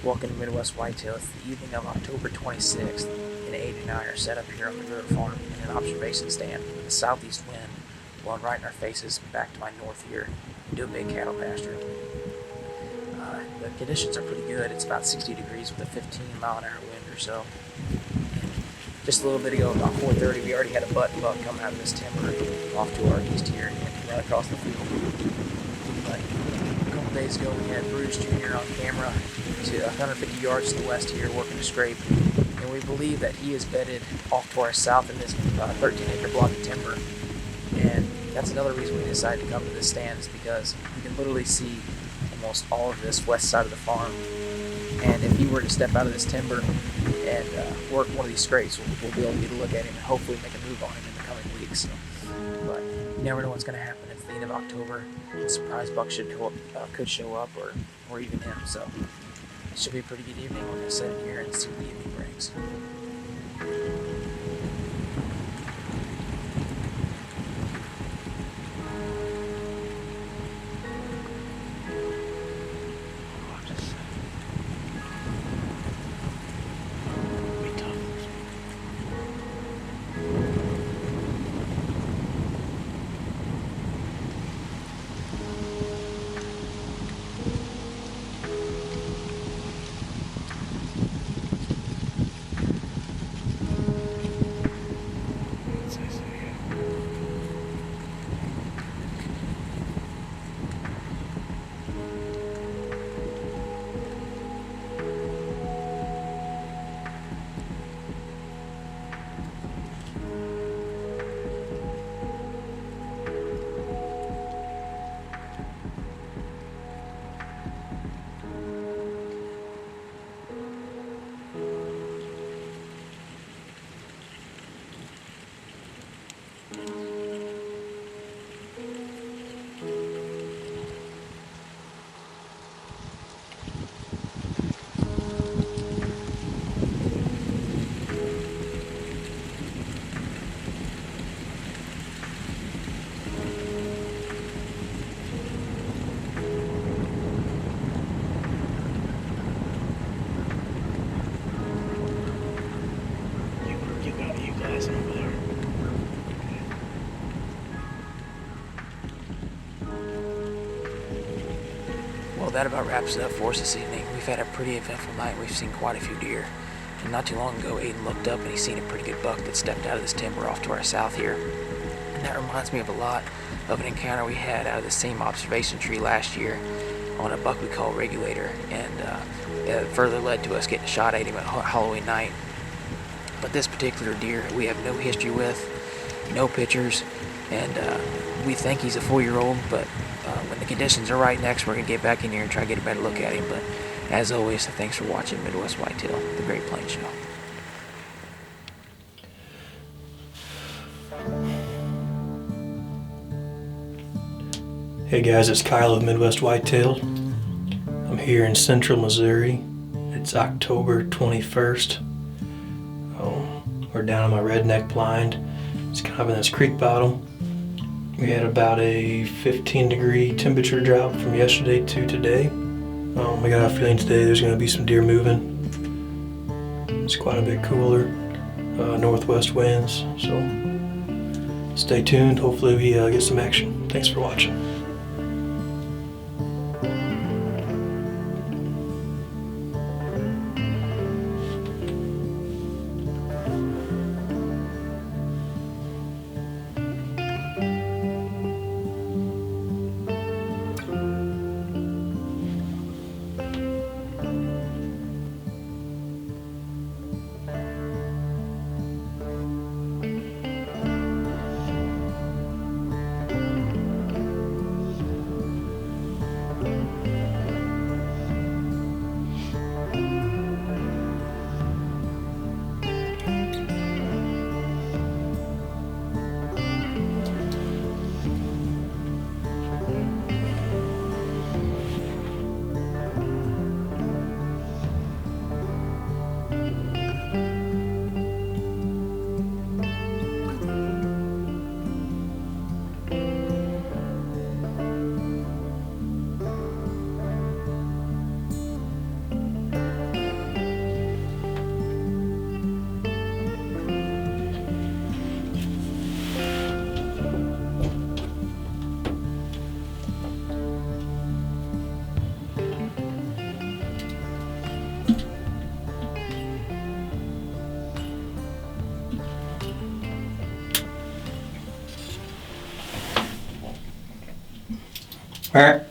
Welcome to Midwest Whitetail. It's the evening of October 26th, and 8 and I are set up here on the river farm in an observation stand with a southeast wind blowing right in our faces back to my north here into a big cattle pasture. The conditions are pretty good. It's about 60 degrees with a 15-mile-an-hour wind or so. And just a little bit ago, about 4:30, we already had a button buck come out of this timber off to our east here and run across the field. But a couple days ago, we had Bruce Jr. on camera to 150 yards to the west here working a scrape, and we believe that he is bedded off to our south in this 13-acre block of timber. And that's another reason we decided to come to this stand, is because you can literally see almost all of this west side of the farm. And if he were to step out of this timber and work one of these scrapes, we'll be able to get a look at him and hopefully make a move on him in the coming weeks. So, but you never know what's going to happen. It's the end of October. A surprise buck could show up, or even him. So it should be a pretty good evening. We're going to sit in here and see what the evening brings. Well, that about wraps it up for us this evening. We've had a pretty eventful night. We've seen quite a few deer. And not too long ago, Aiden looked up and he seen a pretty good buck that stepped out of this timber off to our south here. And that reminds me of a lot of an encounter we had out of the same observation tree last year on a buck we call Regulator. And it further led to us getting a shot at him at Halloween night. But this particular deer, we have no history with, no pictures, and we think he's a 4-year-old, but when the conditions are right next, we're going to get back in here and try to get a better look at him. But as always, thanks for watching Midwest Whitetail, the Great Plains Show. Hey guys, it's Kyle of Midwest Whitetail. I'm here in central Missouri. It's October 21st. We're down on my redneck blind. It's kind of in this creek bottom. We had about a 15-degree temperature drop from yesterday to today. We got a feeling today there's going to be some deer moving. It's quite a bit cooler, northwest winds, so stay tuned. Hopefully we get some action. Thanks for watching. Alright.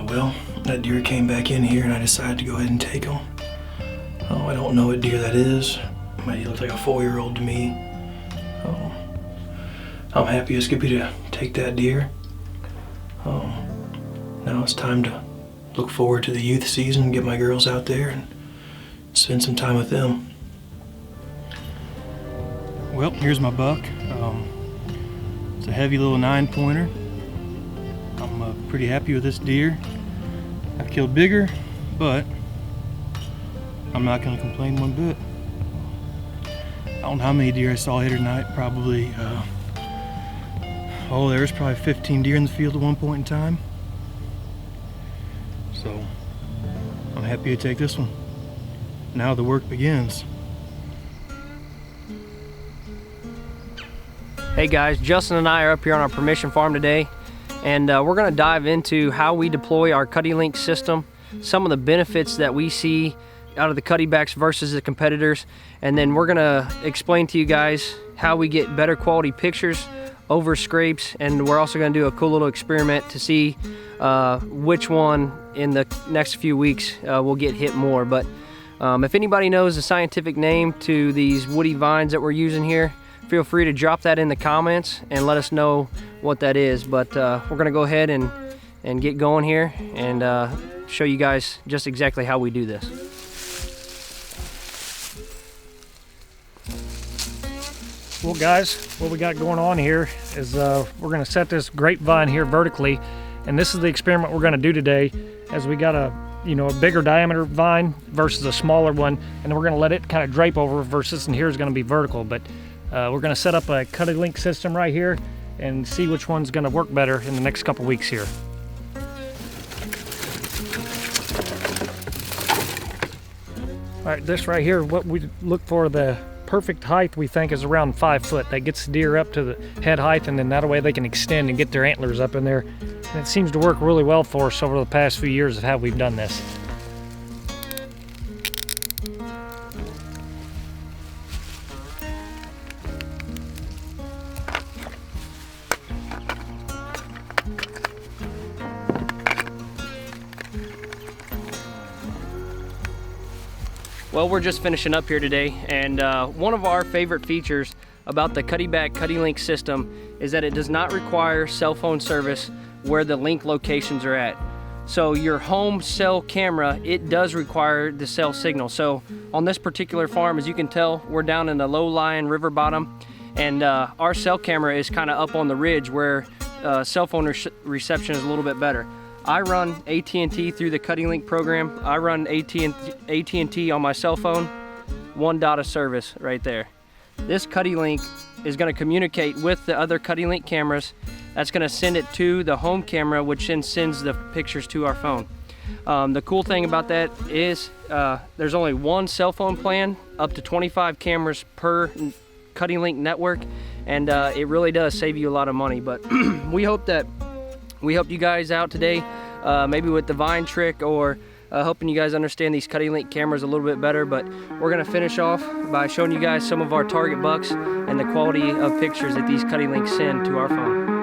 Well, that deer came back in here and I decided to go ahead and take him. Oh, I don't know what deer that is. Might look like a 4-year-old to me. Oh, I'm happy as could be to take that deer. Now it's time to look forward to the youth season, get my girls out there and spend some time with them. Well, here's my buck. It's a heavy little 9-pointer. I'm pretty happy with this deer. I've killed bigger, but I'm not going to complain one bit. I don't know how many deer I saw here tonight. Probably, there was probably 15 deer in the field at one point in time. So, I'm happy to take this one. Now the work begins. Hey guys, Justin and I are up here on our permission farm today, and we're going to dive into how we deploy our Cuddelink system, some of the benefits that we see out of the cuddybacks versus the competitors, and then we're going to explain to you guys how we get better quality pictures over scrapes, and we're also going to do a cool little experiment to see which one in the next few weeks will get hit more. But if anybody knows the scientific name to these woody vines that we're using here, feel free to drop that in the comments and let us know what that is. But we're gonna go ahead and get going here and show you guys just exactly how we do this. Well guys, what we got going on here is we're gonna set this grapevine here vertically, and this is the experiment we're gonna do today, as we got a bigger diameter vine versus a smaller one, and then we're gonna let it kind of drape over versus, and here is gonna be vertical. But we're going to set up a Cuddelink system right here and see which one's going to work better in the next couple weeks here. All right, this right here, what we look for, the perfect height we think is around 5 foot. That gets the deer up to the head height, and then that way they can extend and get their antlers up in there. And it seems to work really well for us over the past few years of how we've done this. Well, we're just finishing up here today, and one of our favorite features about the Cuddelink system is that it does not require cell phone service where the link locations are at. So your home cell camera, it does require the cell signal. So on this particular farm, as you can tell, we're down in the low-lying river bottom, and our cell camera is kind of up on the ridge where cell phone reception is a little bit better. I run AT&T through the Cuddelink program. I run AT&T on my cell phone, 1 dot of service right there. This Cuddelink is going to communicate with the other Cuddelink cameras. That's going to send it to the home camera, which then sends the pictures to our phone. The cool thing about that is there's only one cell phone plan, up to 25 cameras per Cuddelink network, and it really does save you a lot of money. But we hope you guys out today, maybe with the vine trick, or hoping you guys understand these Cuddelink cameras a little bit better. But we're gonna finish off by showing you guys some of our target bucks and the quality of pictures that these Cuddelink send to our phone.